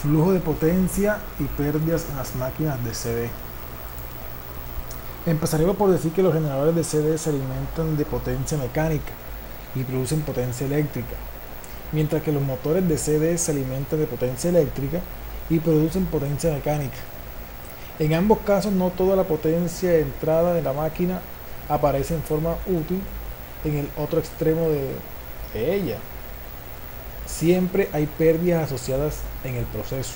Flujo de potencia y pérdidas en las máquinas de CD. Empezaremos por decir que los generadores de CD se alimentan de potencia mecánica y producen potencia eléctrica, mientras que los motores de CD se alimentan de potencia eléctrica y producen potencia mecánica. En ambos casos, no toda la potencia de entrada de la máquina aparece en forma útil en el otro extremo de ella. Siempre hay pérdidas asociadas en el proceso.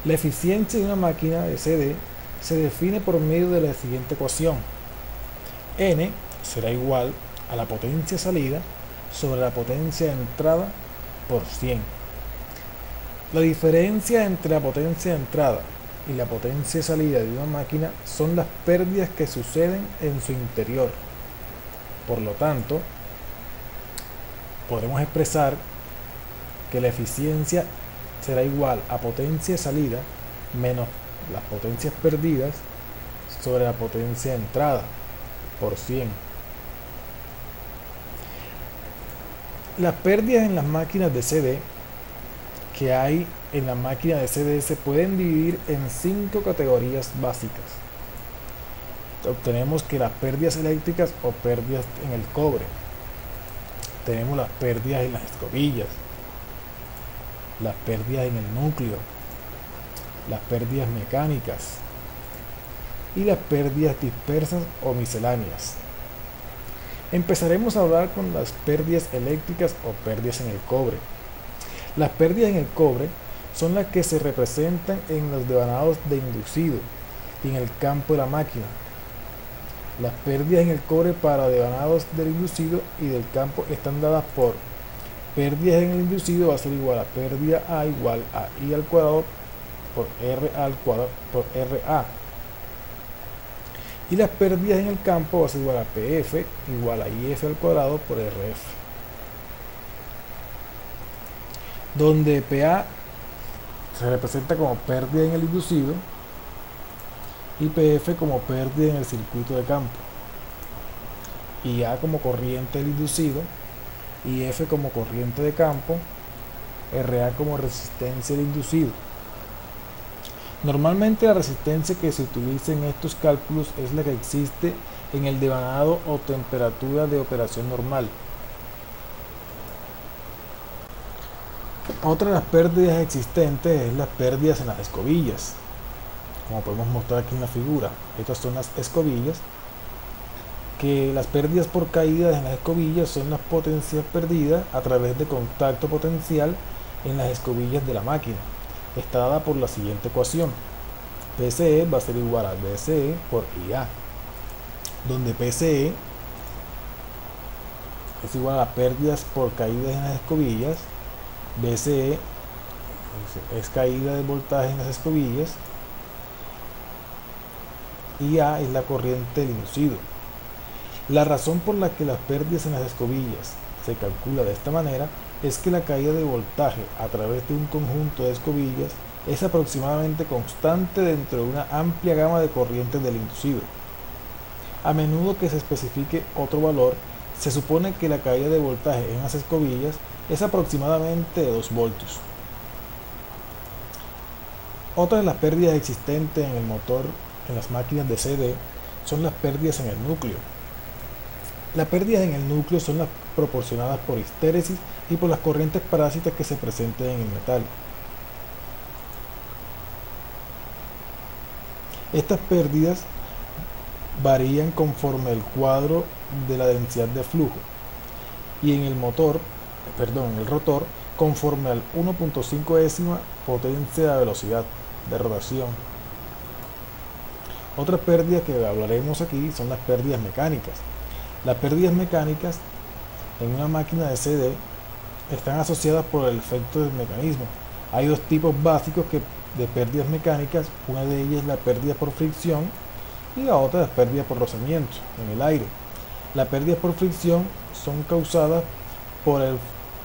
La eficiencia de una máquina de CD se define por medio de la siguiente ecuación. N será igual a la potencia salida sobre la potencia de entrada por 100. La diferencia entre la potencia de entrada y la potencia de salida de una máquina son las pérdidas que suceden en su interior. Por lo tanto, podremos expresar que la eficiencia será igual a potencia de salida menos las potencias perdidas sobre la potencia de entrada por 100. Las pérdidas en las máquinas de CD que hay en la máquina de CD se pueden dividir en 5 categorías básicas. Obtenemos que las pérdidas eléctricas o pérdidas en el cobre. Tenemos las pérdidas en las escobillas, las pérdidas en el núcleo, las pérdidas mecánicas y las pérdidas dispersas o misceláneas. Empezaremos a hablar con las pérdidas eléctricas o pérdidas en el cobre. Las pérdidas en el cobre son las que se representan en los devanados de inducido y en el campo de la máquina. Las pérdidas en el cobre para devanados del inducido y del campo están dadas por pérdidas en el inducido va a ser igual a pérdida A igual a I al cuadrado por RA al cuadrado por RA. Y las pérdidas en el campo va a ser igual a PF igual a IF al cuadrado por RF. Donde PA se representa como pérdida en el inducido y PF como pérdida en el circuito de campo, y A como corriente del inducido, y F como corriente de campo, RA como resistencia del inducido. Normalmente la resistencia que se utiliza en estos cálculos es la que existe en el devanado o temperatura de operación normal. Otra de las pérdidas existentes es las pérdidas en las escobillas, como podemos mostrar aquí en la figura. Estas son las escobillas, que las pérdidas por caídas en las escobillas son las potencias perdidas a través de contacto potencial en las escobillas de la máquina. Está dada por la siguiente ecuación. PCE va a ser igual a BCE por IA, donde PCE es igual a las pérdidas por caídas en las escobillas, BCE es caída de voltaje en las escobillas, y A es la corriente del inducido. La razón por la que las pérdidas en las escobillas se calcula de esta manera es que la caída de voltaje a través de un conjunto de escobillas es aproximadamente constante dentro de una amplia gama de corrientes del inducido. A menudo que se especifique otro valor, se supone que la caída de voltaje en las escobillas es aproximadamente de 2 voltios. Otra de las pérdidas existentes en el motor en las máquinas de CD son las pérdidas en el núcleo. Las pérdidas en el núcleo son las proporcionadas por histéresis y por las corrientes parásitas que se presenten en el metal. Estas pérdidas varían conforme el cuadro de la densidad de flujo y en el rotor conforme al 1.5ª potencia de la velocidad de rotación. Otras pérdidas que hablaremos aquí son las pérdidas mecánicas. Las pérdidas mecánicas en una máquina de CD están asociadas por el efecto del mecanismo. Hay dos tipos básicos de pérdidas mecánicas. Una de ellas es la pérdida por fricción y la otra es pérdida por rozamiento en el aire. Las pérdidas por fricción son causadas por el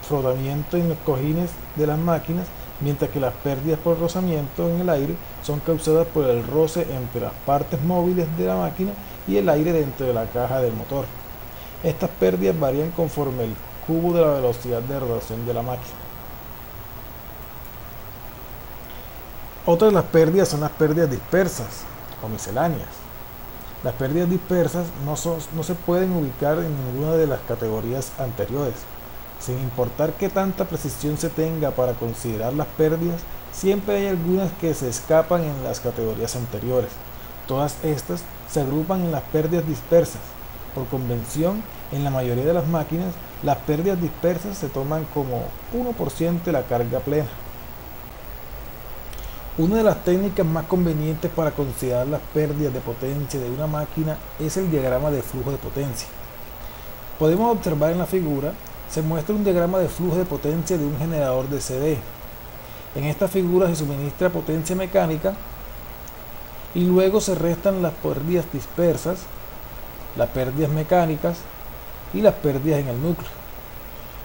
frotamiento en los cojines de las máquinas, mientras que las pérdidas por rozamiento en el aire son causadas por el roce entre las partes móviles de la máquina y el aire dentro de la caja del motor. Estas pérdidas varían conforme el cubo de la velocidad de rotación de la máquina. Otra de las pérdidas son las pérdidas dispersas o misceláneas. Las pérdidas dispersas no se pueden ubicar en ninguna de las categorías anteriores. Sin importar qué tanta precisión se tenga para considerar las pérdidas, siempre hay algunas que se escapan en las categorías anteriores. Todas estas se agrupan en las pérdidas dispersas. Por convención, en la mayoría de las máquinas, las pérdidas dispersas se toman como 1% de la carga plena. Una de las técnicas más convenientes para considerar las pérdidas de potencia de una máquina es el diagrama de flujo de potencia. Podemos observar en la figura, se muestra un diagrama de flujo de potencia de un generador de CD. En esta figura se suministra potencia mecánica y luego se restan las pérdidas dispersas, las pérdidas mecánicas y las pérdidas en el núcleo.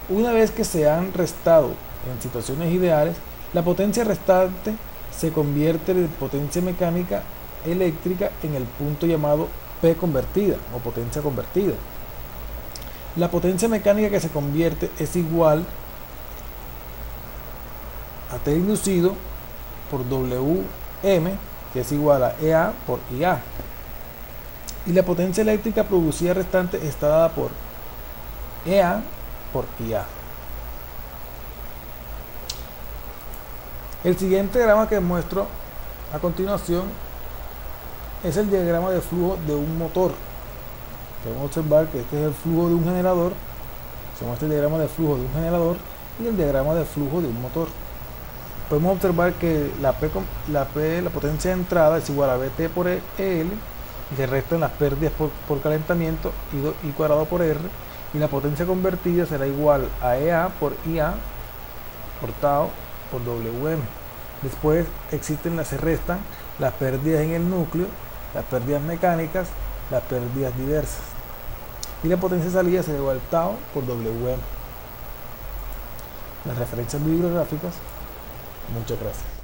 Una vez que se han restado en situaciones ideales, la potencia restante se convierte de potencia mecánica eléctrica en el punto llamado P convertida o potencia convertida. La potencia mecánica que se convierte es igual a T inducido por WM, que es igual a EA por IA. Y la potencia eléctrica producida restante está dada por EA por IA. El siguiente diagrama que muestro a continuación es el diagrama de flujo de un motor. Podemos observar que este es el flujo de un generador. Se muestra el diagrama de flujo de un generador y el diagrama de flujo de un motor. Podemos observar que la potencia de entrada es igual a Vt por EL y se restan las pérdidas por calentamiento I cuadrado por R, y la potencia convertida será igual a EA por IA por tau por WM. Después se restan las pérdidas en el núcleo, las pérdidas mecánicas, las pérdidas diversas, y la potencia de salida será igual a tau por WM. Las referencias bibliográficas. Muchas gracias.